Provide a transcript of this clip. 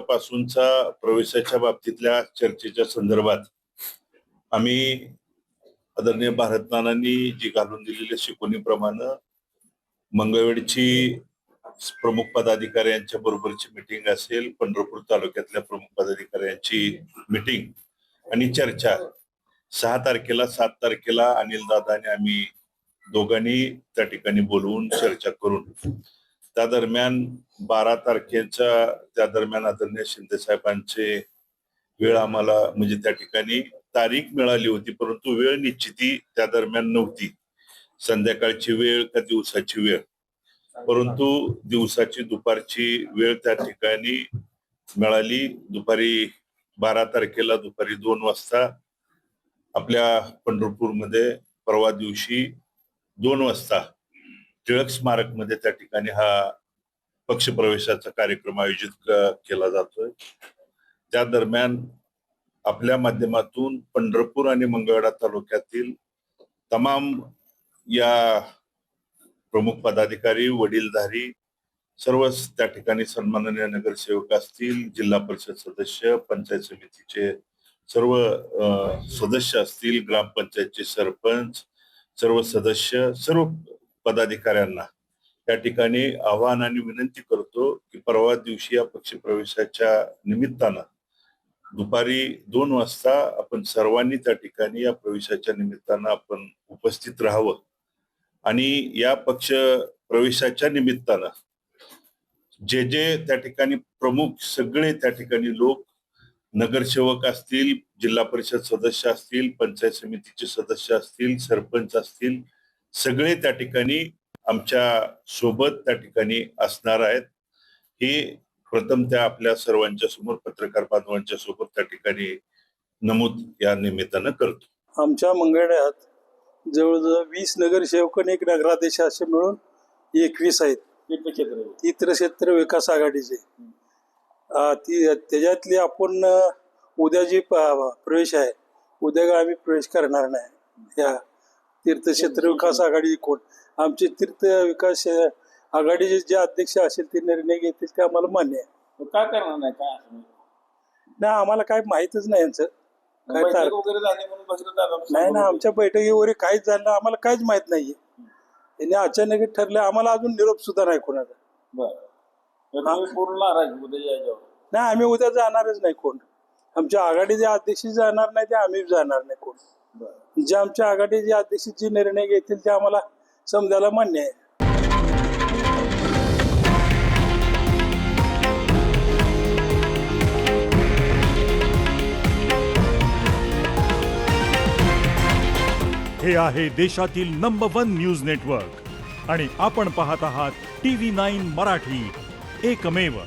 दिवसापासूनचा प्रवेशाच्या बाबतीतल्या चर्चेच्या संदर्भात आम्ही आदरणीय भारतनानांनी जी घालून दिलेल्या शिकवणीप्रमाणे मंगळवेढची प्रमुख पदाधिकारी यांच्या बरोबरची मीटिंग असेल, पंढरपूर तालुक्यातल्या प्रमुख पदाधिकाऱ्यांची मीटिंग आणि चर्चा 6 तारखेला 7 तारखेला अनिल दादा आणि आम्ही दोघांनी त्या ठिकाणी बोलवून चर्चा करून त्या दरम्यान 12 तारखेच्या त्या दरम्यान आदरणीय शिंदे साहेबांचे वेळ आम्हाला म्हणजे त्या ठिकाणी तारीख मिळाली होती, परंतु वेळ निश्चिती त्या दरम्यान नव्हती. संध्याकाळची वेळ का दिवसाची वेळ, परंतु दिवसाची दुपारची वेळ त्या ठिकाणी मिळाली. दुपारी 12 तारखेला दुपारी 2 वाजता आपल्या पंढरपूरमध्ये परवा दिवशी 2 वाजता टिळक स्मारक मध्ये त्या ठिकाणी हा पक्षप्रवेशाचा कार्यक्रम आयोजित केला जातोय. त्या दरम्यान आपल्या माध्यमातून पंढरपूर आणि मंगळवेढा तालुक्यातील तमाम या प्रमुख पदाधिकारी, वडीलधारी सर्वच त्या ठिकाणी सन्माननीय नगरसेवक असतील, जिल्हा परिषद सदस्य, पंचायत समितीचे सर्व सदस्य असतील, ग्रामपंचायतचे सरपंच, सर्व सदस्य, सर्व पदाधिकाऱ्यांना त्या ठिकाणी आवाहन आणि विनंती करतो की परवा दिवशी या पक्षप्रवेशाच्या निमित्तानं दुपारी 2 वाजता आपण सर्वांनी त्या ठिकाणी या प्रवेशाच्या निमित्तानं आपण उपस्थित राहावं आणि या पक्ष प्रवेशाच्या निमित्तानं जे त्या ठिकाणी प्रमुख सगळे त्या ठिकाणी लोक, नगरसेवक असतील, जिल्हा परिषद सदस्य असतील, पंचायत समितीचे सदस्य असतील, सरपंच असतील, सगळे त्या ठिकाणी आमच्या सोबत त्या ठिकाणी असणार आहेत. हे प्रथम त्या आपल्या सर्वांच्या समोर पत्रकार बांधवांच्या सोबत त्या ठिकाणी नमूद या निमित्तानं करतो. आमच्या मंगळवेढ्यात जवळजवळ 20 नगरसेवक आणि 1 नगराध्यक्ष असे मिळून 21 आहेत. तीर्थक्षेत्र विकास आघाडीचे त्याच्यातली आपण उद्या जी प्रवेश आहे, उद्या आम्ही प्रवेश करणार नाही. या तीर्थक्षेत्र विकास आघाडी कोण आमचे तीर्थ विकास आघाडीचे जे अध्यक्ष असेल ते निर्णय घेतील ते आम्हाला मान्य आहे. काय करणार नाही काय नाही, आम्हाला काय माहितच नाही यांचं काय वगैरे झाले म्हणून नाही ना, आमच्या बैठकी वगैरे काहीच झालं आम्हाला काहीच माहित नाहीये. त्यांनी अचानक ठरले, आम्हाला अजून निरोप सुद्धा नाही कोणाचा. पूर्ण नाराज उद्या यायच्यावर नाही, आम्ही उद्या जाणारच नाही. कोण आमच्या आघाडीचे अध्यक्ष जाणार नाही ते आम्ही जाणार नाही. कोण जे आमच्या आघाडीचे अध्यक्ष जे निर्णय घेतील ते आम्हाला समजायला मान्य आहे. हे आहे देशातील नंबर 1 न्यूज नेटवर्क आणि आपण पाहत आहात TV9 मराठी, एकमेव.